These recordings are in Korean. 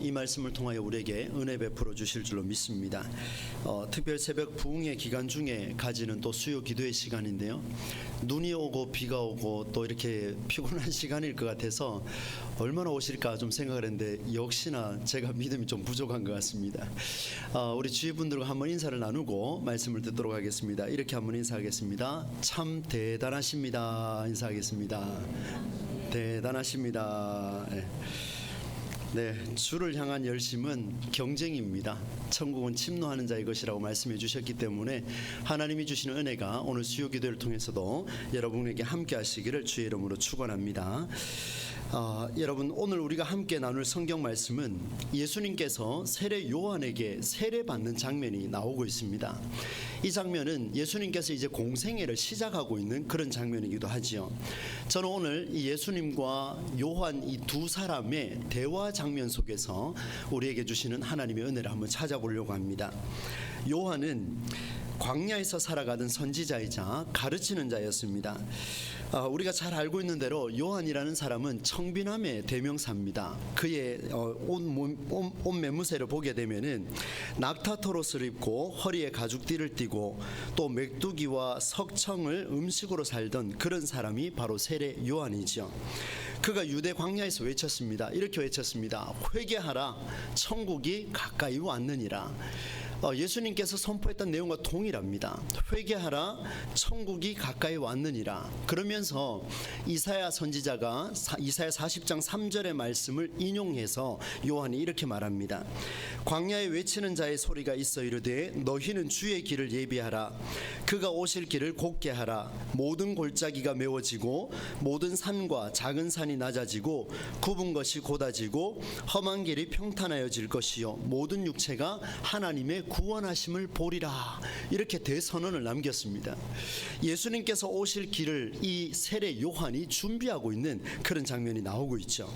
이 말씀을 통하여 우리에게 은혜 베풀어 주실 줄로 믿습니다. 특별 새벽 부흥의 기간 중에 가지는 또 수요 기도의 시간인데요. 눈이 오고 비가 오고 또 이렇게 피곤한 시간일 것 같아서 얼마나 오실까 좀 생각을 했는데 역시나 제가 믿음이 좀 부족한 것 같습니다. 우리 주위 분들과 한번 인사를 나누고 말씀을 듣도록 하겠습니다. 이렇게 한번 인사하겠습니다. 참 대단하십니다. 인사하겠습니다. 대단하십니다. 네, 주를 향한 열심은 경쟁입니다. 천국은 침노하는 자의 것이라고 말씀해 주셨기 때문에 하나님이 주시는 은혜가 오늘 수요 기도를 통해서도 여러분에게 함께 하시기를 주의 이름으로 축원합니다. 여러분, 오늘 우리가 함께 나눌 성경 말씀은 예수님께서 세례 요한에게 세례받는 장면이 나오고 있습니다. 이 장면은 예수님께서 이제 공생애를 시작하고 있는 그런 장면이기도 하지요. 저는 오늘 이 예수님과 요한 이 두 사람의 대화 장면 속에서 우리에게 주시는 하나님의 은혜를 한번 찾아보려고 합니다. 요한은 광야에서 살아가던 선지자이자 가르치는 자였습니다. 우리가 잘 알고 있는 대로 요한이라는 사람은 청빈함의 대명사입니다. 그의 옷 매무새를 보게 되면은 낙타토롯을 입고 허리에 가죽띠를 띠고 또 메뚜기와 석청을 음식으로 살던 그런 사람이 바로 세례 요한이죠. 그가 유대 광야에서 외쳤습니다. 이렇게 외쳤습니다. 회개하라, 천국이 가까이 왔느니라. 예수님께서 선포했던 내용과 동일합니다. 회개하라, 천국이 가까이 왔느니라. 그러면서 이사야 선지자가 이사야 40장 3절의 말씀을 인용해서 요한이 이렇게 말합니다. 광야에 외치는 자의 소리가 있어 이르되 너희는 주의 길을 예비하라. 그가 오실 길을 곧게 하라. 모든 골짜기가 메워지고 모든 산과 작은 산이 낮아지고 굽은 것이 곧아지고 험한 길이 평탄하여질 것이요 모든 육체가 하나님의 구원하심을 보리라. 이렇게 대선언을 남겼습니다. 예수님께서 오실 길을 이 세례 요한이 준비하고 있는 그런 장면이 나오고 있죠.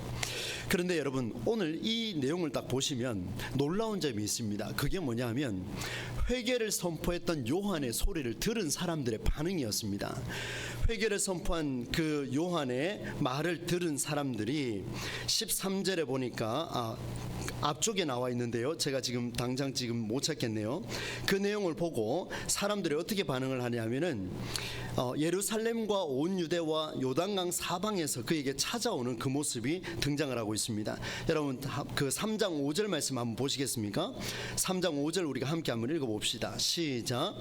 그런데 여러분, 오늘 이 내용을 딱 보시면 놀라운 점이 있습니다. 그게 뭐냐 하면 회개를 선포했던 요한의 소리를 들은 사람들의 반응이었습니다. 회개를 선포한 그 요한의 말을 들은 사람들이 13절에 보니까 앞쪽에 나와 있는데요. 제가 당장 못 찾겠네요. 그 내용을 보고 사람들이 어떻게 반응을 하냐면은 예루살렘과 온 유대와 요단강 사방에서 그에게 찾아오는 그 모습이 등장을 하고 있습니다. 여러분, 그 3장 5절 말씀 한번 보시겠습니까? 3장 5절 우리가 함께 한번 읽어봅시다. 시작.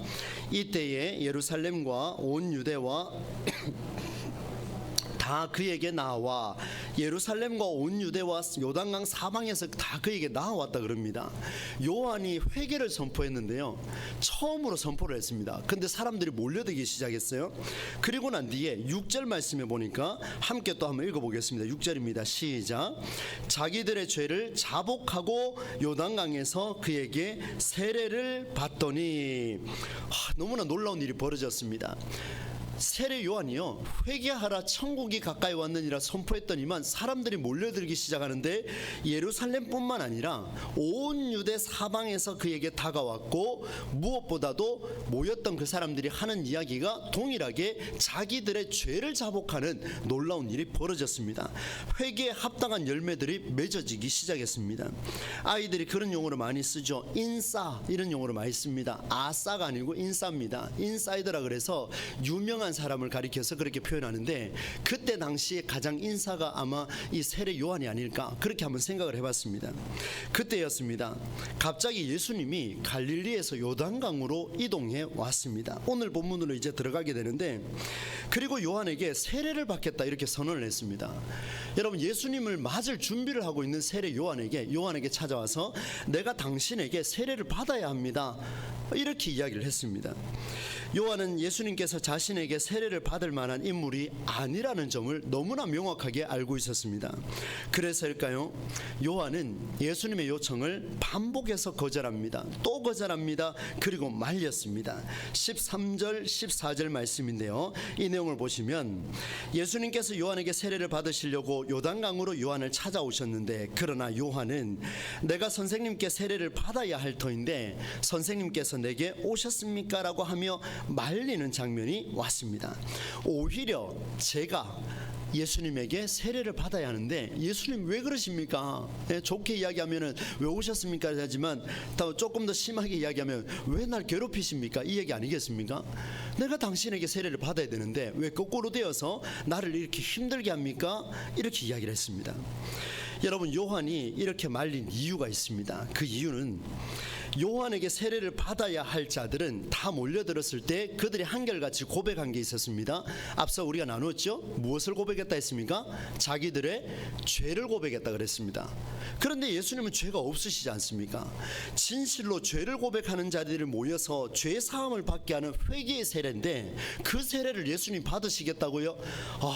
이때에 예루살렘과 온 유대와 다 그에게 나와 예루살렘과 온 유대와 요단강 사방에서 다 그에게 나왔다 그럽니다. 요한이 회개를 선포했는데요, 처음으로 선포를 했습니다. 근데 사람들이 몰려들기 시작했어요. 그리고 난 뒤에 6절 말씀에 보니까 함께 또 한번 읽어보겠습니다. 6절입니다. 시작. 자기들의 죄를 자복하고 요단강에서 그에게 세례를 받더니 너무나 놀라운 일이 벌어졌습니다. 세례 요한이요, 회개하라, 천국이 가까이 왔느니라 선포했더니만 사람들이 몰려들기 시작하는데 예루살렘뿐만 아니라 온 유대 사방에서 그에게 다가왔고 무엇보다도 모였던 그 사람들이 하는 이야기가 동일하게 자기들의 죄를 자복하는 놀라운 일이 벌어졌습니다. 회개에 합당한 열매들이 맺어지기 시작했습니다. 아이들이 그런 용어를 많이 쓰죠. 인싸, 이런 용어를 많이 씁니다. 아싸가 아니고 인싸입니다. 인사이더라 그래서 유명한 사람을 가리켜서 그렇게 표현하는데, 그때 당시에 가장 인사가 아마 이 세례 요한이 아닐까, 그렇게 한번 생각을 해봤습니다. 그때였습니다. 갑자기 예수님이 갈릴리에서 요단강으로 이동해 왔습니다. 오늘 본문으로 이제 들어가게 되는데, 그리고 요한에게 세례를 받겠다 이렇게 선언을 했습니다. 여러분, 예수님을 맞을 준비를 하고 있는 세례 요한에게 찾아와서 내가 당신에게 세례를 받아야 합니다, 이렇게 이야기를 했습니다. 요한은 예수님께서 자신에게 세례를 받을 만한 인물이 아니라는 점을 너무나 명확하게 알고 있었습니다. 그래서일까요? 요한은 예수님의 요청을 반복해서 거절합니다. 또 거절합니다. 그리고 말렸습니다. 13절 14절 말씀인데요, 이 내용을 보시면 예수님께서 요한에게 세례를 받으시려고 요단강으로 요한을 찾아오셨는데, 그러나 요한은 내가 선생님께 세례를 받아야 할 터인데 선생님께서 내게 오셨습니까? 라고 하며 말리는 장면이 왔습니다. 오히려 제가 예수님에게 세례를 받아야 하는데 예수님 왜 그러십니까? 좋게 이야기하면 왜 오셨습니까? 하지만 조금 더 심하게 이야기하면 왜 날 괴롭히십니까? 이 얘기 아니겠습니까? 내가 당신에게 세례를 받아야 되는데 왜 거꾸로 되어서 나를 이렇게 힘들게 합니까? 이렇게 이야기를 했습니다. 여러분, 요한이 이렇게 말린 이유가 있습니다. 그 이유는 요한에게 세례를 받아야 할 자들은 다 몰려들었을 때 그들이 한결같이 고백한 게 있었습니다. 앞서 우리가 나누었죠. 무엇을 고백했다 했습니까? 자기들의 죄를 고백했다 그랬습니다. 그런데 예수님은 죄가 없으시지 않습니까? 진실로 죄를 고백하는 자들이 모여서 죄 사함을 받게 하는 회개의 세례인데 그 세례를 예수님 받으시겠다고요?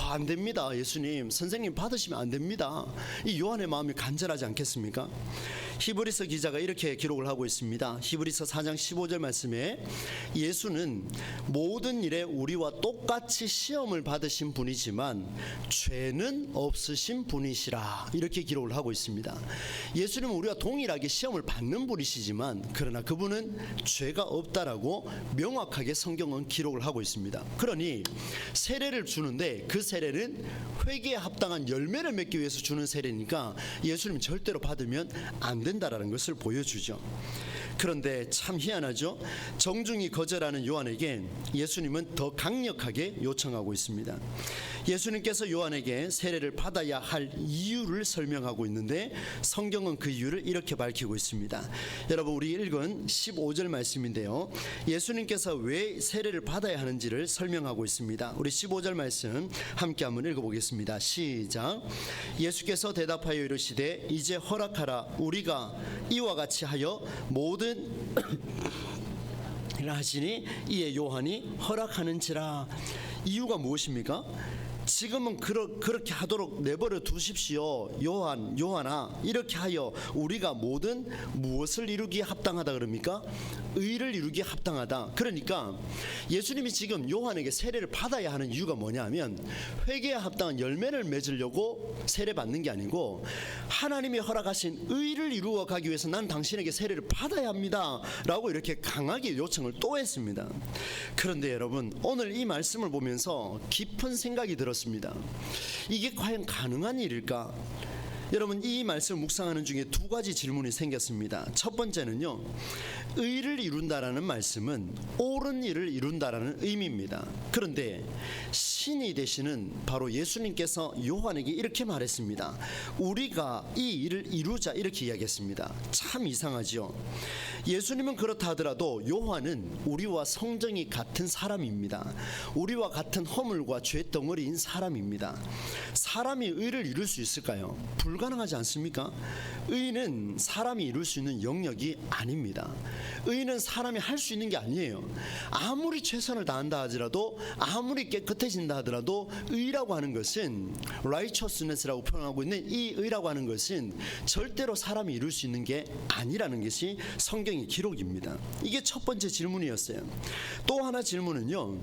안 됩니다. 예수님, 선생님 받으시면 안 됩니다. 이 요한의 마음이 간절하지 않겠습니까? 히브리서 기자가 이렇게 기록을 하고 있습니다. 히브리서 4장 15절 말씀에 예수는 모든 일에 우리와 똑같이 시험을 받으신 분이지만 죄는 없으신 분이시라, 이렇게 기록을 하고 있습니다. 예수님은 우리와 동일하게 시험을 받는 분이시지만 그러나 그분은 죄가 없다라고 명확하게 성경은 기록을 하고 있습니다. 그러니 세례를 주는데 그 세례는 회개에 합당한 열매를 맺기 위해서 주는 세례니까 예수님 절대로 받으면 안 된다라는 것을 보여주죠. 그런데 참 희한하죠. 정중히 거절하는 요한에게 예수님은 더 강력하게 요청하고 있습니다. 예수님께서 요한에게 세례를 받아야 할 이유를 설명하고 있는데 성경은 그 이유를 이렇게 밝히고 있습니다. 여러분, 우리 읽은 15절 말씀인데요, 예수님께서 왜 세례를 받아야 하는지를 설명하고 있습니다. 우리 15절 말씀 함께 한번 읽어보겠습니다. 시작. 예수께서 대답하여 이르시되 이제 허락하라. 우리가 이와 같이 하여 모든 하시니 이에 요한이 허락하는지라. 이유가 무엇입니까? 지금은 그렇게 하도록 내버려 두십시오. 요한아, 이렇게 하여 우리가 모든 무엇을 이루기에 합당하다 그럽니까? 의를 이루기에 합당하다. 그러니까 예수님이 지금 요한에게 세례를 받아야 하는 이유가 뭐냐면 회개에 합당한 열매를 맺으려고 세례 받는 게 아니고 하나님이 허락하신 의를 이루어 가기 위해서 난 당신에게 세례를 받아야 합니다 라고 이렇게 강하게 요청을 또 했습니다. 그런데 여러분, 오늘 이 말씀을 보면서 깊은 생각이 들었습니다. 이게 과연 가능한 일일까? 여러분, 이 말씀을 묵상하는 중에 두 가지 질문이 생겼습니다. 첫 번째는요, 의를 이룬다라는 말씀은 옳은 일을 이룬다라는 의미입니다. 그런데 신이 되시는 바로 예수님께서 요한에게 이렇게 말했습니다. 우리가 이 일을 이루자, 이렇게 이야기했습니다. 참 이상하죠. 예수님은 그렇다 하더라도 요한은 우리와 성정이 같은 사람입니다. 우리와 같은 허물과 죄덩어리인 사람입니다. 사람이 의를 이룰 수 있을까요? 불가능하지 않습니까? 의는 사람이 이룰 수 있는 영역이 아닙니다. 의는 사람이 할 수 있는 게 아니에요. 아무리 최선을 다한다 하더라도, 아무리 깨끗해진다 하더라도 의라고 하는 것은 righteousness라고 표현하고 있는 이 의라고 하는 것은 절대로 사람이 이룰 수 있는 게 아니라는 것이 성경의 기록입니다. 이게 첫 번째 질문이었어요. 또 하나 질문은요,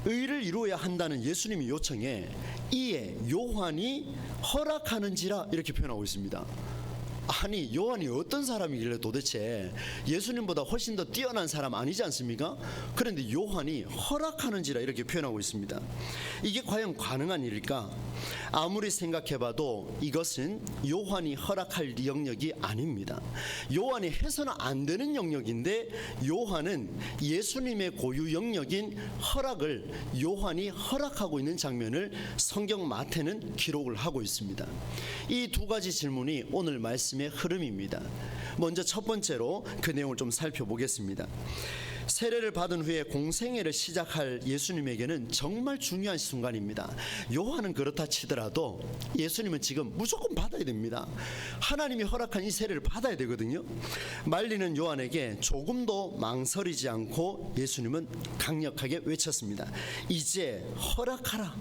의를 이루어야 한다는 예수님의 요청에 이에 요한이 허락하는지라 이렇게 표현하고 있습니다. 아니, 요한이 어떤 사람이길래 도대체 예수님보다 훨씬 더 뛰어난 사람 아니지 않습니까? 그런데 요한이 허락하는지라 이렇게 표현하고 있습니다. 이게 과연 가능한 일일까? 아무리 생각해봐도 이것은 요한이 허락할 영역이 아닙니다. 요한이 해서는 안 되는 영역인데 요한은 예수님의 고유 영역인 허락을 요한이 허락하고 있는 장면을 성경 마태는 기록을 하고 있습니다. 이 두 가지 질문이 오늘 말씀의 흐름입니다. 먼저 첫 번째로 그 내용을 좀 살펴보겠습니다. 세례를 받은 후에 공생애를 시작할 예수님에게는 정말 중요한 순간입니다. 요한은 그렇다 치더라도 예수님은 지금 무조건 받아야 됩니다. 하나님이 허락한 이 세례를 받아야 되거든요. 말리는 요한에게 조금도 망설이지 않고 예수님은 강력하게 외쳤습니다. 이제 허락하라.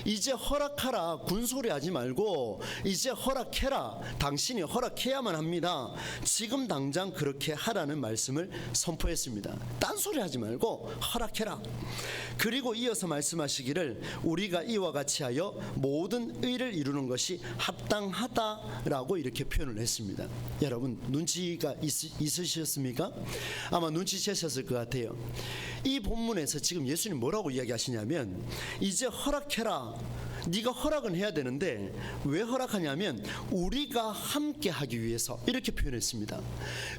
이제 허락하라 군소리 하지 말고 이제 허락해라. 당신이 허락해야만 합니다. 지금 당장 그렇게 하라는 말씀을 선포했습니다. 딴소리 하지 말고 허락해라. 그리고 이어서 말씀하시기를 우리가 이와 같이 하여 모든 의를 이루는 것이 합당하다라고 이렇게 표현을 했습니다. 여러분 눈치가 있으셨습니까? 아마 눈치채셨을 것 같아요. 이 본문에서 지금 예수님 뭐라고 이야기하시냐면 이제 허락해라. 네가 허락은 해야 되는데 왜 허락하냐면 우리가 함께 하기 위해서 이렇게 표현했습니다.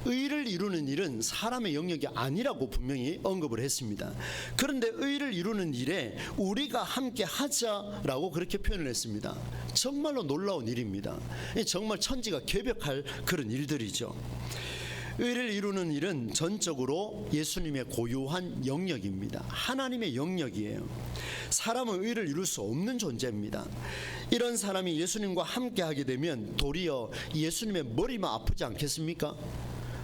의를 이루는 일은 사람의 영역이 아니라고 분명히 언급을 했습니다. 그런데 의를 이루는 일에 우리가 함께 하자라고 그렇게 표현을 했습니다. 정말로 놀라운 일입니다. 정말 천지가 개벽할 그런 일들이죠. 의를 이루는 일은 전적으로 예수님의 고유한 영역입니다. 하나님의 영역이에요. 사람은 의를 이룰 수 없는 존재입니다. 이런 사람이 예수님과 함께 하게 되면 도리어 예수님의 머리만 아프지 않겠습니까?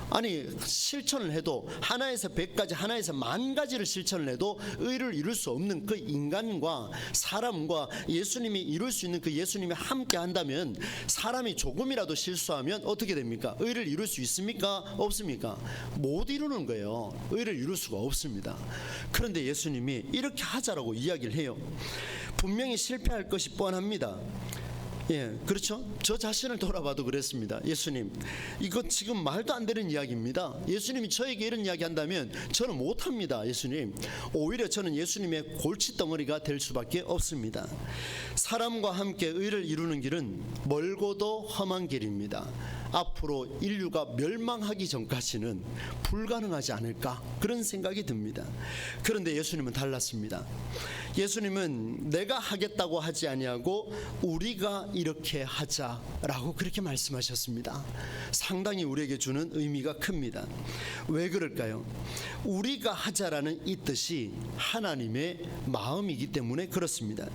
아니 실천을 해도 하나에서 100가지 하나에서 10,000가지를 실천을 해도 의를 이룰 수 없는 그 인간과 사람과 예수님이 이룰 수 있는 그 예수님이 함께 한다면 사람이 조금이라도 실수하면 어떻게 됩니까? 의를 이룰 수 있습니까? 없습니까? 못 이루는 거예요. 의를 이룰 수가 없습니다. 그런데 예수님이 이렇게 하자라고 이야기를 해요. 분명히 실패할 것이 뻔합니다. 예, 그렇죠. 저 자신을 돌아봐도 그랬습니다. 예수님, 이거 지금 말도 안 되는 이야기입니다. 예수님이 저에게 이런 이야기 한다면 저는 못합니다. 예수님, 오히려 저는 예수님의 골칫덩어리가 될 수밖에 없습니다. 사람과 함께 의를 이루는 길은 멀고도 험한 길입니다. 앞으로 인류가 멸망하기 전까지는 불가능하지 않을까 그런 생각이 듭니다. 그런데 예수님은 달랐습니다. 예수님은 내가 하겠다고 하지 아니하고 우리가 이렇게 하자라고 그렇게 말씀하셨습니다. 상당히 우리에게 주는 의미가 큽니다. 왜 그럴까요? 우리가 하자라는 이 뜻이 하나님의 마음이기 때문에 그렇습니다.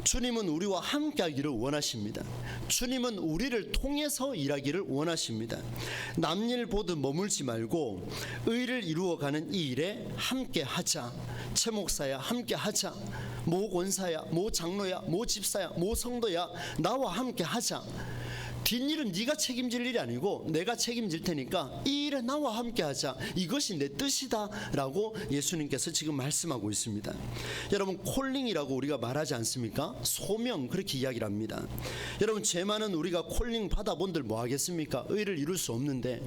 주님은 우리와 함께 하기를 원하십니다. 주님은 우리를 통해서 일하기를 원하십니다. 남일 보듯 머물지 말고 의를 이루어가는 이 일에 함께 하자. 최 목사야 함께 하자. 모 권사야, 모 장로야, 모 집사야, 모 성도야, 나와 함께 하자. 뒷일은 네가 책임질 일이 아니고 내가 책임질 테니까 이 일에 나와 함께 하자. 이것이 내 뜻이다 라고 예수님께서 지금 말씀하고 있습니다. 여러분 콜링이라고 우리가 말하지 않습니까? 소명 그렇게 이야기를 합니다. 여러분 죄 많은 우리가 콜링 받아본들 뭐 하겠습니까? 의를 이룰 수 없는데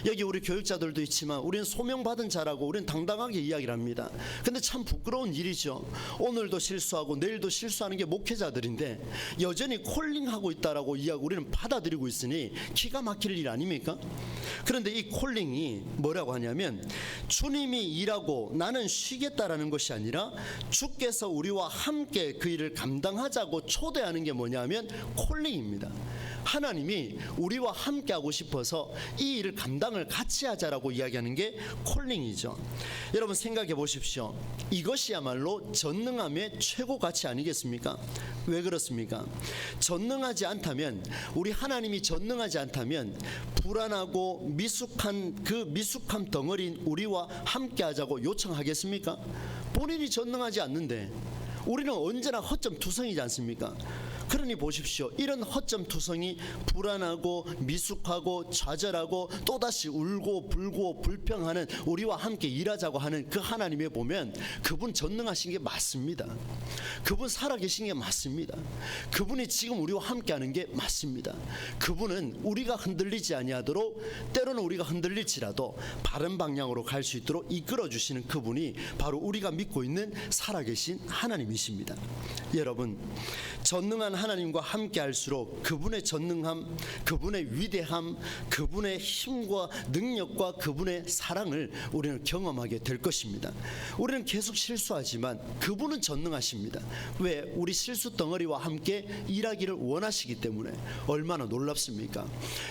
여기 우리 교육자들도 있지만 우리는 소명 받은 자라고 우리는 당당하게 이야기를 합니다. 근데 참 부끄러운 일이죠. 오늘도 실수하고 내일도 실수하는 게 목회자들인데 여전히 콜링하고 있다라고 이야기 우리는 받아들이고 있으니 기가 막힐 일 아닙니까? 그런데 이 콜링이 뭐라고 하냐면 주님이 일하고 나는 쉬겠다라는 것이 아니라 주께서 우리와 함께 그 일을 감당하자고 초대하는 게 뭐냐면 콜링입니다. 하나님이 우리와 함께 하고 싶어서 이 일을 감당을 같이 하자라고 이야기하는 게 콜링이죠. 여러분 생각해 보십시오. 이것이야말로 전능함의 최고 가치 아니겠습니까? 왜 그렇습니까? 전능하지 않다면 우리 하나님이 전능하지 않다면 불안하고 미숙한 그 미숙함 덩어리인 우리와 함께 하자고 요청하겠습니까? 본인이 전능하지 않는데 우리는 언제나 허점투성이지 않습니까? 그러니 보십시오. 이런 허점투성이 불안하고 미숙하고 좌절하고 또다시 울고 불고 불평하는 우리와 함께 일하자고 하는 그 하나님에 보면 그분 전능하신 게 맞습니다. 그분 살아계신 게 맞습니다. 그분이 지금 우리와 함께하는 게 맞습니다. 그분은 우리가 흔들리지 아니하도록 때로는 우리가 흔들릴지라도 바른 방향으로 갈 수 있도록 이끌어주시는 그분이 바로 우리가 믿고 있는 살아계신 하나님이십니다. 여러분 전능한 하나님과 함께 할수록 그분의 전능함, 그분의 위대함, 그분의 힘과 능력과 그분의 사랑을 우리는 경험하게 될 것입니다. 우리는 계속 실수하지만 그분은 전능하십니다. 왜? 우리 실수 덩어리와 함께 일하기를 원하시기 때문에. 얼마나 놀랍습니까?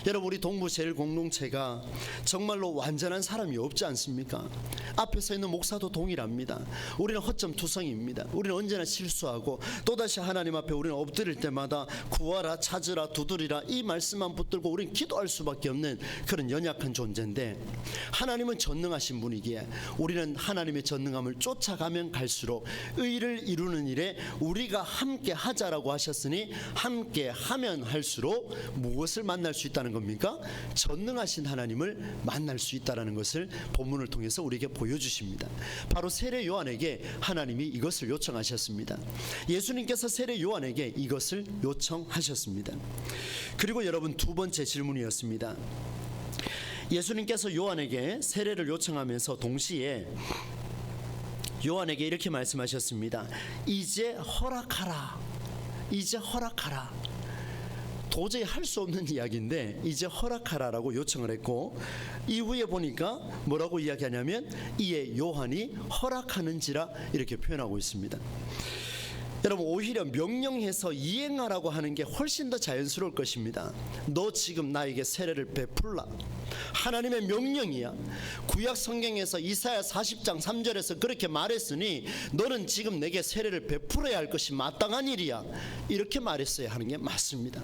여러분 우리 동부제일공동체가 정말로 완전한 사람이 없지 않습니까? 앞에 서 있는 목사도 동일합니다. 우리는 허점투성이입니다. 우리는 언제나 실수하고 또다시 하나님 앞에 우리는 엎드릴 때마다 구하라, 찾으라, 두드리라 이 말씀만 붙들고 우리는 기도할 수밖에 없는 그런 연약한 존재인데, 하나님은 전능하신 분이기에 우리는 하나님의 전능함을 쫓아가면 갈수록 의를 이루는 일에 우리가 함께 하자라고 하셨으니, 함께 하면 할수록 무엇을 만날 수 있다는 겁니까? 전능하신 하나님을 만날 수 있다는 것을 본문을 통해서 우리에게 보여주십니다. 바로 세례 요한에게 하나님이 이것을 요청하셨습니다. 예수님께서 세례 요한에게 이것을 요청하셨습니다. 그리고 여러분, 두 번째 질문이었습니다. 예수님께서 요한에게 세례를 요청하면서 동시에 요한에게 이렇게 말씀하셨습니다. 이제 허락하라. 이제 허락하라. 도저히 할 수 없는 이야기인데 이제 허락하라라고 요청을 했고, 이후에 보니까 뭐라고 이야기하냐면 이에 요한이 허락하는지라 이렇게 표현하고 있습니다. 여러분, 오히려 명령해서 이행하라고 하는 게 훨씬 더 자연스러울 것입니다. 너 지금 나에게 세례를 베풀라. 하나님의 명령이야. 구약 성경에서 이사야 40장 3절에서 그렇게 말했으니 너는 지금 내게 세례를 베풀어야 할 것이 마땅한 일이야. 이렇게 말했어야 하는 게 맞습니다.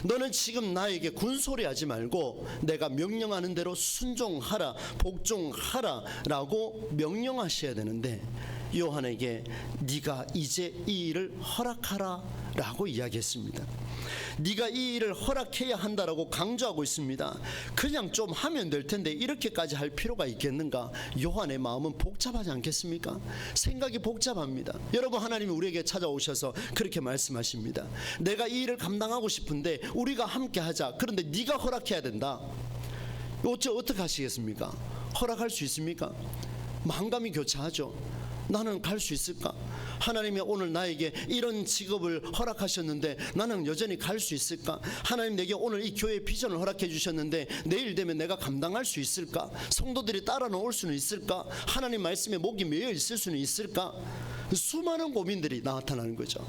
너는 지금 나에게 군소리하지 말고 내가 명령하는 대로 순종하라, 복종하라 라고 명령하셔야 되는데, 요한에게 네가 이제 이 일을 허락하라 라고 이야기했습니다. 네가 이 일을 허락해야 한다라고 강조하고 있습니다. 그냥 좀 하면 될 텐데 이렇게까지 할 필요가 있겠는가? 요한의 마음은 복잡하지 않겠습니까? 생각이 복잡합니다. 여러분, 하나님이 우리에게 찾아오셔서 그렇게 말씀하십니다. 내가 이 일을 감당하고 싶은데 우리가 함께 하자. 그런데 네가 허락해야 된다. 어떻게 하시겠습니까? 허락할 수 있습니까? 마음감이 교차하죠. 나는 갈 수 있을까? 하나님이 오늘 나에게 이런 직업을 허락하셨는데 나는 여전히 갈 수 있을까? 하나님, 내게 오늘 이 교회 비전을 허락해 주셨는데 내일 되면 내가 감당할 수 있을까? 성도들이 따라 나올 수는 있을까? 하나님 말씀에 목이 메어 있을 수는 있을까? 수많은 고민들이 나타나는 거죠.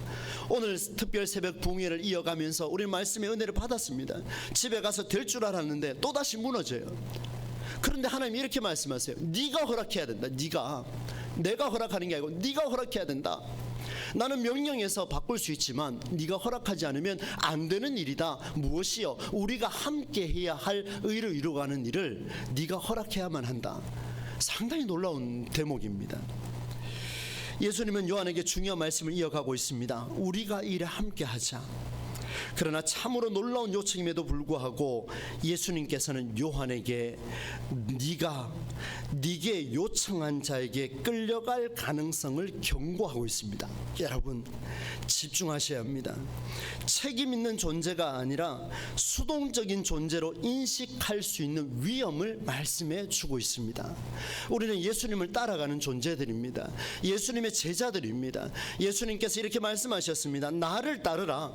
오늘 특별 새벽 부흥회를 이어가면서 우리 말씀의 은혜를 받았습니다. 집에 가서 될 줄 알았는데 또다시 무너져요. 그런데 하나님이 이렇게 말씀하세요. 네가 허락해야 된다. 내가 허락하는 게 아니고 네가 허락해야 된다. 나는 명령해서 바꿀 수 있지만 네가 허락하지 않으면 안 되는 일이다. 무엇이요? 우리가 함께 해야 할 의를 이루어가는 일을 네가 허락해야만 한다. 상당히 놀라운 대목입니다. 예수님은 요한에게 중요한 말씀을 이어가고 있습니다. 우리가 이 일에 함께 하자. 그러나 참으로 놀라운 요청임에도 불구하고 예수님께서는 요한에게 네게 요청한 자에게 끌려갈 가능성을 경고하고 있습니다. 여러분, 집중하셔야 합니다. 책임 있는 존재가 아니라 수동적인 존재로 인식할 수 있는 위험을 말씀해 주고 있습니다. 우리는 예수님을 따라가는 존재들입니다. 예수님의 제자들입니다. 예수님께서 이렇게 말씀하셨습니다. 나를 따르라.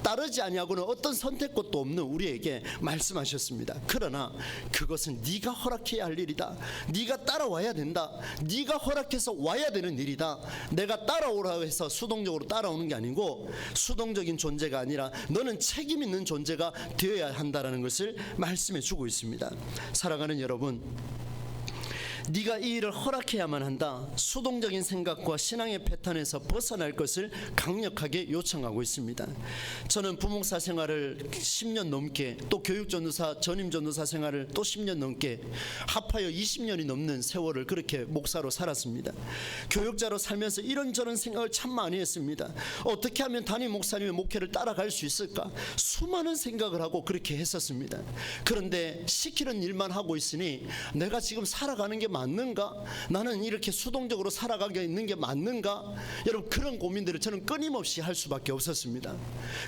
따르지 아니하고는 어떤 선택권도 없는 우리에게 말씀하셨습니다. 그러나 그것은 네가 허락해야 할 일이다. 네가 따라와야 된다. 네가 허락해서 와야 되는 일이다. 내가 따라오라고 해서 수동적으로 따라오는 게 아니고 수동적인 존재가 아니라 너는 책임 있는 존재가 되어야 한다는 것을 말씀해 주고 있습니다. 사랑하는 여러분, 네가 이 일을 허락해야만 한다. 수동적인 생각과 신앙의 패턴에서 벗어날 것을 강력하게 요청하고 있습니다. 저는 부목사 생활을 10년 넘게, 또 교육전도사, 전임전도사 생활을 또 10년 넘게, 합하여 20년이 넘는 세월을 그렇게 목사로 살았습니다. 교육자로 살면서 이런저런 생각을 참 많이 했습니다. 어떻게 하면 담임 목사님의 목회를 따라갈 수 있을까? 수많은 생각을 하고 그렇게 했었습니다. 그런데 시키는 일만 하고 있으니 내가 지금 살아가는 게 맞는가? 나는 이렇게 수동적으로 살아가게 있는 게 맞는가? 여러분, 그런 고민들을 저는 끊임없이 할 수밖에 없었습니다.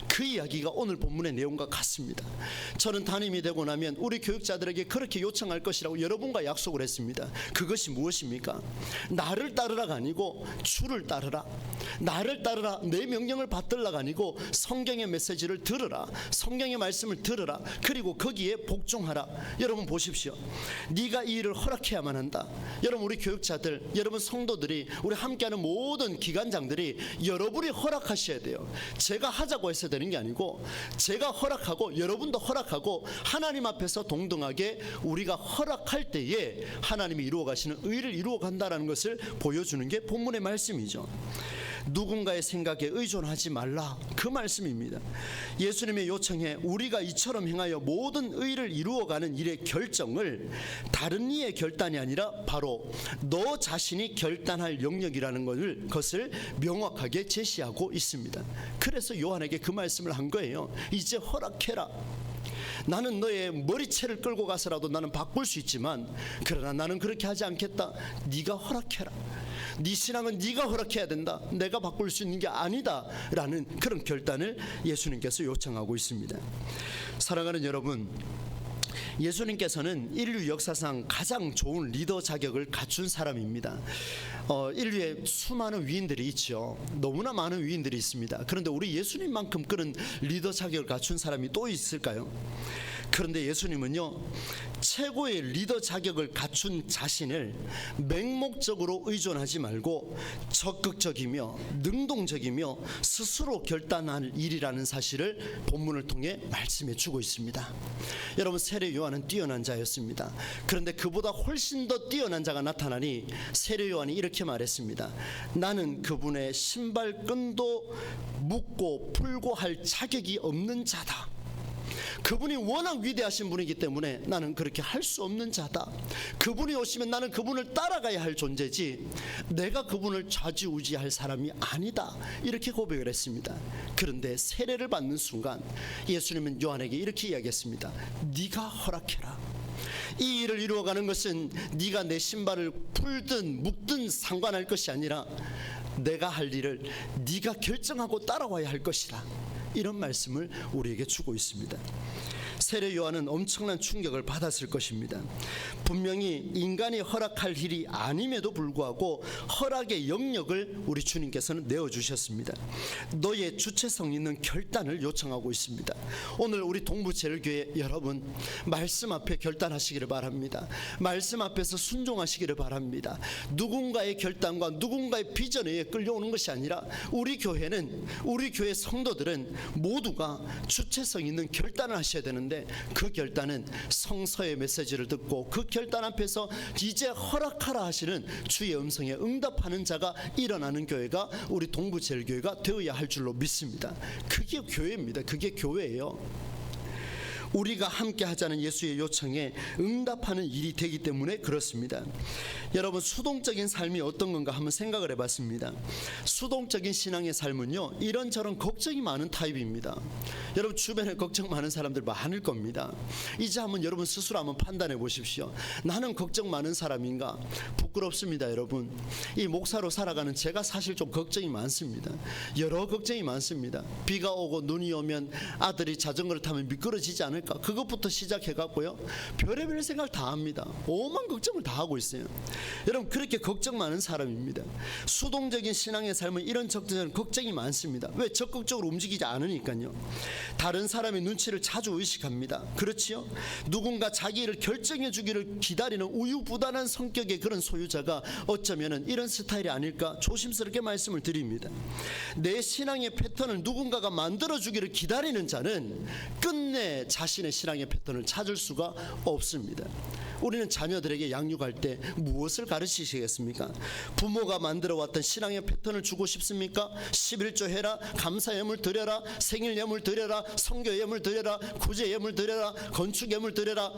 그 이야기가 오늘 본문의 내용과 같습니다. 저는 담임이 되고 나면 우리 교육자들에게 그렇게 요청할 것이라고 여러분과 약속을 했습니다. 그것이 무엇입니까? 나를 따르라가 아니고 주를 따르라. 나를 따르라, 내 명령을 받들라가 아니고 성경의 메시지를 들으라. 성경의 말씀을 들으라. 그리고 거기에 복종하라. 여러분 보십시오. 네가 이 일을 허락해야만 한다. 여러분, 우리 교육자들, 여러분 성도들이, 우리 함께하는 모든 기관장들이 여러분이 허락하셔야 돼요. 제가 하자고 해서 되는 게 아니고 제가 허락하고 여러분도 허락하고 하나님 앞에서 동등하게 우리가 허락할 때에 하나님이 이루어 가시는 의를 이루어 간다는 것을 보여주는 게 본문의 말씀이죠. 누군가의 생각에 의존하지 말라, 그 말씀입니다. 예수님의 요청에 우리가 이처럼 행하여 모든 의를 이루어가는 일의 결정을 다른 이의 결단이 아니라 바로 너 자신이 결단할 영역이라는 것을 명확하게 제시하고 있습니다. 그래서 요한에게 그 말씀을 한 거예요. 이제 허락해라. 나는 너의 머리채를 끌고 가서라도 나는 바꿀 수 있지만, 그러나 나는 그렇게 하지 않겠다. 네가 허락해라. 네 신앙은 네가 허락해야 된다. 내가 바꿀 수 있는 게 아니다 라는 그런 결단을 예수님께서 요청하고 있습니다. 사랑하는 여러분, 예수님께서는 인류 역사상 가장 좋은 리더 자격을 갖춘 사람입니다. 인류에 수많은 위인들이 있죠. 너무나 많은 위인들이 있습니다. 그런데 우리 예수님만큼 그런 리더 자격을 갖춘 사람이 또 있을까요? 그런데 예수님은요, 최고의 리더 자격을 갖춘 자신을 맹목적으로 의존하지 말고 적극적이며 능동적이며 스스로 결단할 일이라는 사실을 본문을 통해 말씀해 주고 있습니다. 여러분, 세례 요한은 뛰어난 자였습니다. 그런데 그보다 훨씬 더 뛰어난 자가 나타나니 세례 요한이 이렇게 말했습니다. 나는 그분의 신발끈도 묶고 풀고 할 자격이 없는 자다. 그분이 워낙 위대하신 분이기 때문에 나는 그렇게 할 수 없는 자다. 그분이 오시면 나는 그분을 따라가야 할 존재지 내가 그분을 좌지우지할 사람이 아니다, 이렇게 고백을 했습니다. 그런데 세례를 받는 순간 예수님은 요한에게 이렇게 이야기했습니다. 네가 허락해라. 이 일을 이루어가는 것은 네가 내 신발을 풀든 묶든 상관할 것이 아니라 내가 할 일을 네가 결정하고 따라와야 할 것이라, 이런 말씀을 우리에게 주고 있습니다. 세례 요한은 엄청난 충격을 받았을 것입니다. 분명히 인간이 허락할 일이 아님에도 불구하고 허락의 영역을 우리 주님께서는 내어주셨습니다. 너의 주체성 있는 결단을 요청하고 있습니다. 오늘 우리 동부제일교회 여러분, 말씀 앞에 결단하시기를 바랍니다. 말씀 앞에서 순종하시기를 바랍니다. 누군가의 결단과 누군가의 비전에 의해 끌려오는 것이 아니라 우리 교회는, 우리 교회 성도들은 모두가 주체성 있는 결단을 하셔야 되는데, 그 결단은 성서의 메시지를 듣고 그 결단 앞에서 이제 허락하라 하시는 주의 음성에 응답하는 자가 일어나는 교회가 우리 동부제일교회가 되어야 할 줄로 믿습니다. 그게 교회입니다. 그게 교회예요. 우리가 함께 하자는 예수의 요청에 응답하는 일이 되기 때문에 그렇습니다. 여러분, 수동적인 삶이 어떤 건가 한번 생각을 해봤습니다. 수동적인 신앙의 삶은요, 이런저런 걱정이 많은 타입입니다. 여러분, 주변에 걱정 많은 사람들 많을 겁니다. 이제 한번 여러분 스스로 한번 판단해 보십시오. 나는 걱정 많은 사람인가? 부끄럽습니다. 여러분, 이 목사로 살아가는 제가 사실 좀 걱정이 많습니다. 여러 걱정이 많습니다. 비가 오고 눈이 오면 아들이 자전거를 타면 미끄러지지 않을까? 그것부터 시작해갖고요, 별의별 생각을 다 합니다. 오만 걱정을 다 하고 있어요. 여러분, 그렇게 걱정 많은 사람입니다. 수동적인 신앙의 삶은 이런 걱정이 많습니다. 왜? 적극적으로 움직이지 않으니까요. 다른 사람의 눈치를 자주 의식합니다. 그렇지요? 누군가 자기 일을 결정해 주기를 기다리는 우유부단한 성격의 그런 소유자가 어쩌면 이런 스타일이 아닐까 조심스럽게 말씀을 드립니다. 내 신앙의 패턴을 누군가가 만들어 주기를 기다리는 자는 끝내 자신의 신앙의 패턴을 찾을 수가 없습니다. 우리는 자녀들에게 양육할 때 무엇을 가르치시겠습니까? 부모가 만들어왔던 신앙의 패턴을 주고 싶습니까? 11조 해라, 감사 예물 드려라, 생일 예물 드려라, 성교 예물 드려라, 구제 예물 드려라, 건축 예물 드려라.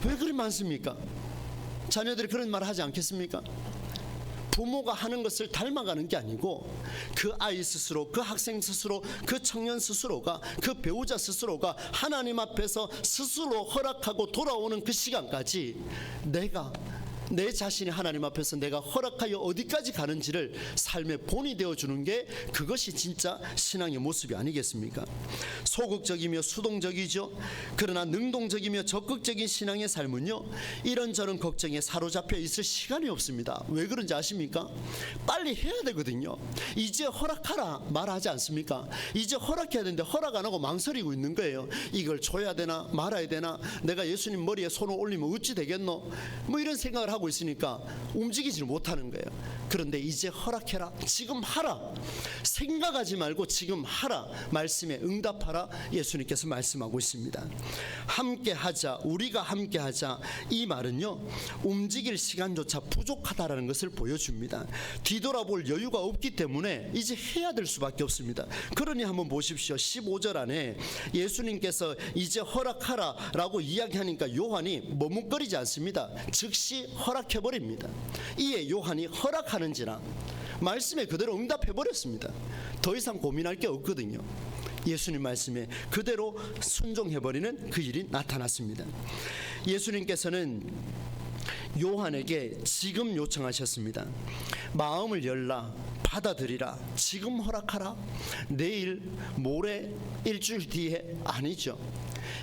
왜 그리 많습니까? 자녀들이 그런 말 하지 않겠습니까? 부모가 하는 것을 닮아가는 게 아니고 그 아이 스스로, 그 학생 스스로, 그 청년 스스로가, 그 배우자 스스로가 하나님 앞에서 스스로 허락하고 돌아오는 그 시간까지 내 자신이 하나님 앞에서 내가 허락하여 어디까지 가는지를 삶의 본이 되어주는 게 그것이 진짜 신앙의 모습이 아니겠습니까? 소극적이며 수동적이죠. 그러나 능동적이며 적극적인 신앙의 삶은요, 이런저런 걱정에 사로잡혀 있을 시간이 없습니다. 왜 그런지 아십니까? 빨리 해야 되거든요. 이제 허락하라 말하지 않습니까? 이제 허락해야 되는데 허락 안 하고 망설이고 있는 거예요. 이걸 줘야 되나 말아야 되나, 내가 예수님 머리에 손을 올리면 어찌 되겠노, 뭐 이런 생각을 하고 생각하고 있으니까 움직이지 못하는 거예요. 그런데 이제 허락해라. 지금 하라. 생각하지 말고 지금 하라. 말씀에 응답하라. 예수님께서 말씀하고 있습니다. 함께 하자, 우리가 함께 하자, 이 말은요, 움직일 시간조차 부족하다라는 것을 보여줍니다. 뒤돌아볼 여유가 없기 때문에 이제 해야 될 수밖에 없습니다. 그러니 한번 보십시오. 15절 안에 예수님께서 이제 허락하라 라고 이야기하니까 요한이 머뭇거리지 않습니다. 즉시 허락해버립니다. 이에 요한이 허락하는지라 말씀에 그대로 응답해버렸습니다. 더 이상 고민할 게 없거든요. 예수님 말씀에 그대로 순종해버리는 그 일이 나타났습니다. 예수님께서는 요한에게 지금 요청하셨습니다. 마음을 열라, 받아들이라, 지금 허락하라. 내일, 모레, 일주일 뒤에 아니죠.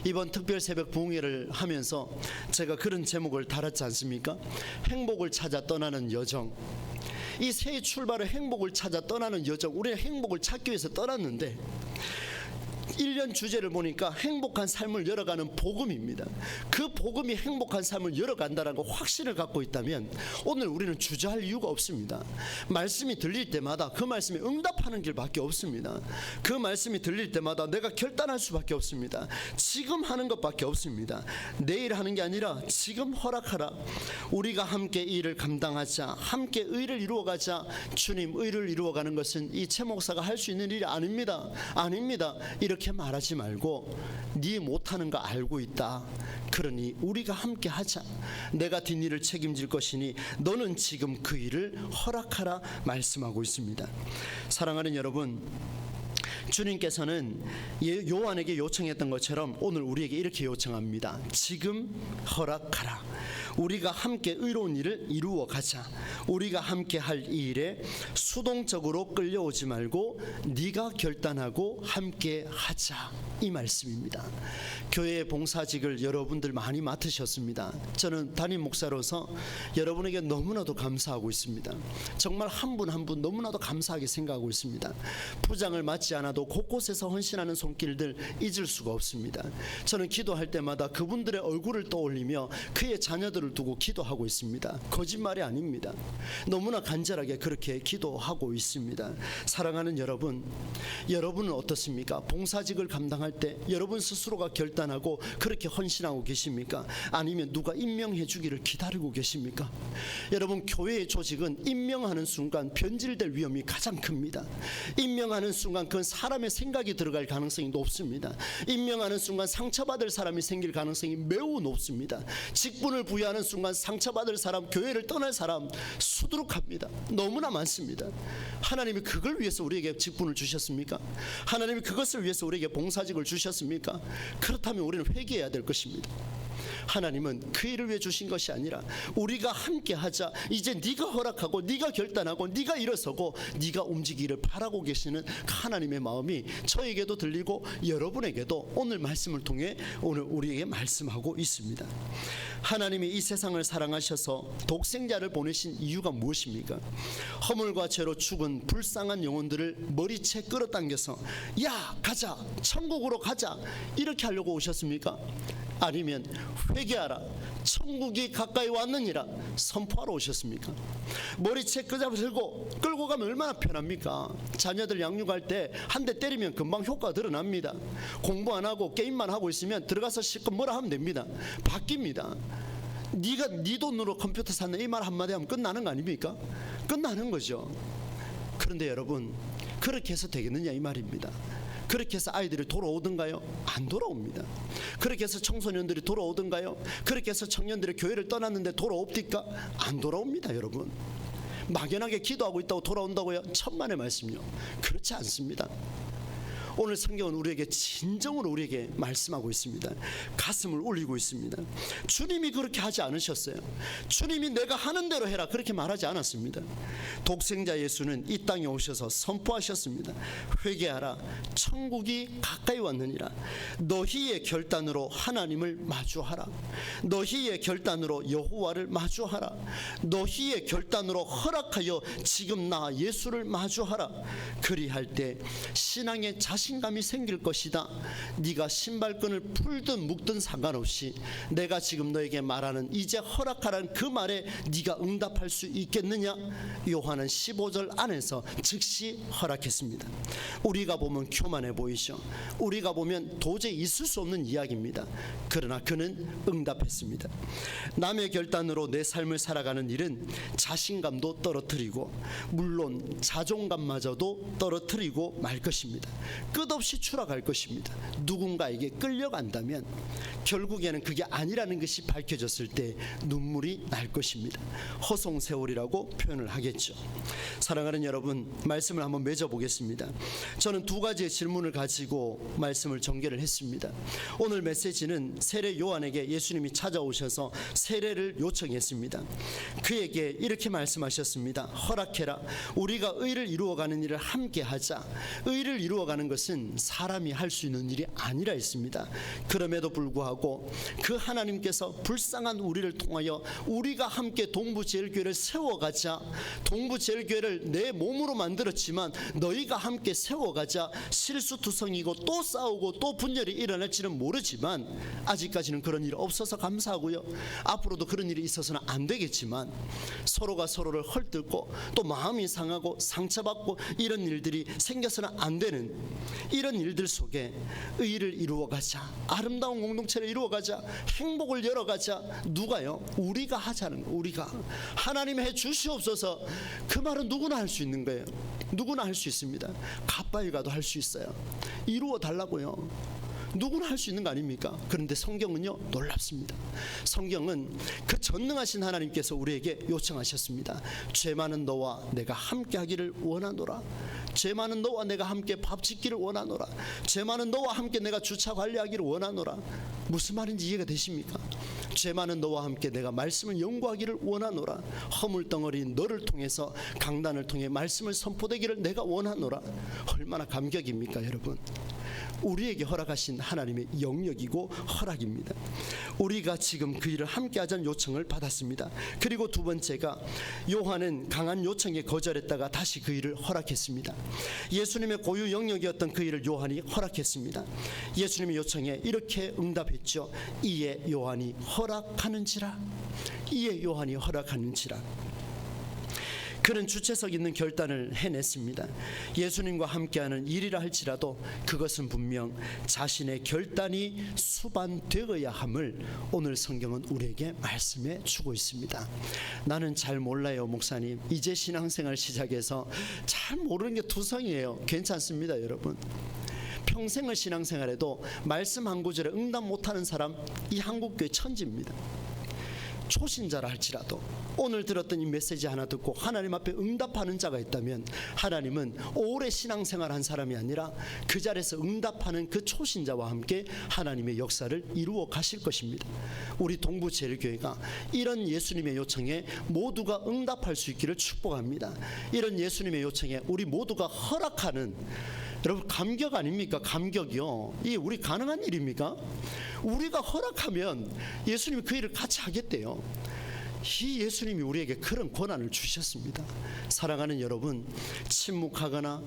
이번 특별 새벽 부흥회를 하면서 제가 그런 제목을 달았지 않습니까? 행복을 찾아 떠나는 여정. 이 새 출발의 행복을 찾아 떠나는 여정, 우리는 행복을 찾기 위해서 떠났는데 1년 주제를 보니까 행복한 삶을 열어가는 복음입니다. 그 복음이 행복한 삶을 열어간다는 확신을 갖고 있다면 오늘 우리는 주저할 이유가 없습니다. 말씀이 들릴 때마다 그 말씀에 응답하는 길밖에 없습니다. 그 말씀이 들릴 때마다 내가 결단할 수밖에 없습니다. 지금 하는 것밖에 없습니다. 내일 하는 게 아니라 지금 허락하라. 우리가 함께 이 일을 감당하자, 함께 의를 이루어가자. 주님, 의를 이루어가는 것은 이 최 목사가 할 수 있는 일이 아닙니다. 아닙니다. 이렇게 말하지 말고 네 못하는 거 알고 있다. 그러니 우리가 함께 하자. 내가 뒷일을 책임질 것이니 너는 지금 그 일을 허락하라 말씀하고 있습니다. 사랑하는 여러분, 주님께서는 요한에게 요청했던 것처럼 오늘 우리에게 이렇게 요청합니다. 지금 허락하라. 우리가 함께 의로운 일을 이루어 가자. 우리가 함께 할 이 일에 수동적으로 끌려오지 말고 네가 결단하고 함께 하자. 이 말씀입니다. 교회의 봉사직을 여러분들 많이 맡으셨습니다. 저는 담임 목사로서 여러분에게 너무나도 감사하고 있습니다. 정말 한 분 한 분 너무나도 감사하게 생각하고 있습니다. 부장을 맡지 않아도 곳곳에서 헌신하는 손길들 잊을 수가 없습니다. 저는 기도할 때마다 그분들의 얼굴을 떠올리며 그의 자녀들을 두고 기도하고 있습니다. 거짓말이 아닙니다. 너무나 간절하게 그렇게 기도하고 있습니다. 사랑하는 여러분, 여러분은 어떻습니까? 봉사직을 감당할 때 여러분 스스로가 결단하고 그렇게 헌신하고 계십니까? 아니면 누가 임명해 주기를 기다리고 계십니까? 여러분, 교회의 조직은 임명하는 순간 변질될 위험이 가장 큽니다. 임명하는 순간 그건 사람의 생각이 들어갈 가능성이 높습니다. 임명하는 순간 상처받을 사람이 생길 가능성이 매우 높습니다. 직분을 부여하는 순간 상처받을 사람, 교회를 떠날 사람 수두룩합니다. 너무나 많습니다. 하나님이 그걸 위해서 우리에게 직분을 주셨습니까? 하나님이 그것을 위해서 우리에게 봉사직을 주셨습니까? 그렇다면 우리는 회개해야 될 것입니다. 하나님은 그 일을 위해 주신 것이 아니라 우리가 함께 하자. 이제 네가 허락하고 네가 결단하고 네가 일어서고 네가 움직이기를 바라고 계시는 하나님의 마음이 저에게도 들리고 여러분에게도 오늘 말씀을 통해 오늘 우리에게 말씀하고 있습니다. 하나님이 이 세상을 사랑하셔서 독생자를 보내신 이유가 무엇입니까? 허물과 죄로 죽은 불쌍한 영혼들을 머리채 끌어당겨서 야 가자, 천국으로 가자, 이렇게 하려고 오셨습니까? 아니면 회개하라, 천국이 가까이 왔느니라 선포하러 오셨습니까? 머리채 끌고 가면 얼마나 편합니까? 자녀들 양육할 때 한 대 때리면 금방 효과가 드러납니다. 공부 안 하고 게임만 하고 있으면 들어가서 실컷 뭐라 하면 됩니다. 바뀝니다. 네가 네 돈으로 컴퓨터 샀네, 이 말 한마디 하면 끝나는 거 아닙니까? 끝나는 거죠. 그런데 여러분, 그렇게 해서 되겠느냐 이 말입니다. 그렇게 해서 아이들이 돌아오던가요? 안 돌아옵니다. 그렇게 해서 청소년들이 돌아오던가요? 그렇게 해서 청년들이 교회를 떠났는데 돌아옵니까? 안 돌아옵니다. 여러분, 막연하게 기도하고 있다고 돌아온다고요? 천만의 말씀요. 그렇지 않습니다. 오늘 성경은 우리에게 진정으로 우리에게 말씀하고 있습니다. 가슴을 울리고 있습니다. 주님이 그렇게 하지 않으셨어요. 주님이 내가 하는 대로 해라 그렇게 말하지 않았습니다. 독생자 예수는 이 땅에 오셔서 선포하셨습니다. 회개하라, 천국이 가까이 왔느니라. 너희의 결단으로 하나님을 마주하라. 너희의 결단으로 여호와를 마주하라. 너희의 결단으로 허락하여 지금 나 예수를 마주하라. 그리할 때 신앙의 자신 자신감이 생길 것이다. 네가 신발끈을 풀든 묶든 상관없이 내가 지금 너에게 말하는 이제 허락하라는 그 말에 네가 응답할 수 있겠느냐? 요한은 15절 안에서 즉시 허락했습니다. 우리가 보면 교만해 보이죠. 우리가 보면 도저히 있을 수 없는 이야기입니다. 그러나 그는 응답했습니다. 남의 결단으로 내 삶을 살아가는 일은 자신감도 떨어뜨리고 물론 자존감마저도 떨어뜨리고 말 것입니다. 끝없이 추락할 것입니다. 누군가에게 끌려간다면 결국에는 그게 아니라는 것이 밝혀졌을 때 눈물이 날 것입니다. 허송세월이라고 표현을 하겠죠. 사랑하는 여러분, 말씀을 한번 맺어보겠습니다. 저는 두 가지의 질문을 가지고 말씀을 전개를 했습니다. 오늘 메시지는 세례 요한에게 예수님이 찾아오셔서 세례를 요청했습니다. 그에게 이렇게 말씀하셨습니다. 허락해라. 우리가 의를 이루어가는 일을 함께 하자. 의를 이루어가는 것은 사람이 할 수 있는 일이 아니라 했습니다. 그럼에도 불구하고 그 하나님께서 불쌍한 우리를 통하여 우리가 함께 동부제일교회를 세워가자. 동부제일교회를 내 몸으로 만들었지만 너희가 함께 세워가자. 실수투성이고 또 싸우고 또 분열이 일어날지는 모르지만 아직까지는 그런 일이 없어서 감사하고요. 앞으로도 그런 일이 있어서는 안 되겠지만 서로가 서로를 헐뜯고 또 마음이 상하고 상처받고 이런 일들이 생겨서는 안 되는 이런 일들 속에 의를 이루어가자. 아름다운 공동체를 이루어가자. 행복을 열어가자. 누가요? 우리가 하자는 거예요. 우리가. 하나님 해 주시옵소서. 그 말은 누구나 할 수 있는 거예요. 누구나 할 수 있습니다. 가까이 가도 할 수 있어요. 이루어 달라고요. 누구나 할 수 있는 거 아닙니까? 그런데 성경은요 놀랍습니다. 성경은 그 전능하신 하나님께서 우리에게 요청하셨습니다. 죄 많은 너와 내가 함께 하기를 원하노라. 죄 많은 너와 내가 함께 밥 짓기를 원하노라. 죄 많은 너와 함께 내가 주차 관리하기를 원하노라. 무슨 말인지 이해가 되십니까? 죄 많은 너와 함께 내가 말씀을 연구하기를 원하노라. 허물덩어리인 너를 통해서 강단을 통해 말씀을 선포되기를 내가 원하노라. 얼마나 감격입니까 여러분? 우리에게 허락하신 하나님의 영역이고 허락입니다. 우리가 지금 그 일을 함께 하자는 요청을 받았습니다. 그리고 두 번째가 요한은 강한 요청에 거절했다가 다시 그 일을 허락했습니다. 예수님의 고유 영역이었던 그 일을 요한이 허락했습니다. 예수님의 요청에 이렇게 응답했죠. 이에 요한이 허락하는지라. 이에 요한이 허락하는지라. 그는 주체석 있는 결단을 해냈습니다. 예수님과 함께하는 일이라 할지라도 그것은 분명 자신의 결단이 수반되어야 함을 오늘 성경은 우리에게 말씀해 주고 있습니다. 나는 잘 몰라요 목사님. 이제 신앙생활 시작해서 잘 모르는 게 투성이에요. 괜찮습니다 여러분. 평생을 신앙생활해도 말씀 한 구절에 응답 못하는 사람 이 한국교회 천지입니다. 초신자라 할지라도 오늘 들었던 이 메시지 하나 듣고 하나님 앞에 응답하는 자가 있다면 하나님은 오래 신앙생활한 사람이 아니라 그 자리에서 응답하는 그 초신자와 함께 하나님의 역사를 이루어 가실 것입니다. 우리 동부제일교회가 이런 예수님의 요청에 모두가 응답할 수 있기를 축복합니다. 이런 예수님의 요청에 우리 모두가 허락하는, 여러분 감격 아닙니까? 감격이요. 이게 우리 가능한 일입니까? 우리가 허락하면 예수님이 그 일을 같이 하겠대요. 이 예수님이 우리에게 그런 권한을 주셨습니다. 사랑하는 여러분, 침묵하거나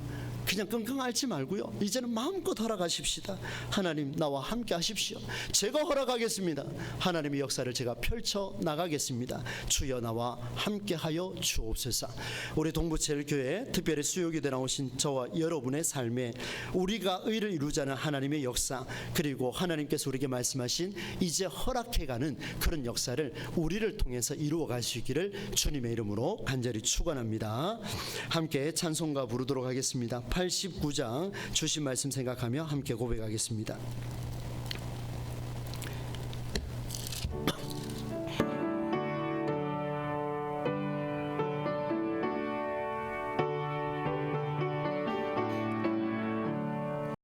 그냥 끙끙 앓지 말고요, 이제는 마음껏 허락하십시다. 하나님 나와 함께 하십시오. 제가 허락하겠습니다. 하나님의 역사를 제가 펼쳐 나가겠습니다. 주여 나와 함께 하여 주옵소서. 우리 동부제일교회 특별히 수요기도에 나오신 저와 여러분의 삶에 우리가 의를 이루자는 하나님의 역사, 그리고 하나님께서 우리에게 말씀하신 이제 허락해가는 그런 역사를 우리를 통해서 이루어갈 수 있기를 주님의 이름으로 간절히 축원합니다. 함께 찬송가 부르도록 하겠습니다. 89장 주신 말씀 생각하며 함께 고백하겠습니다.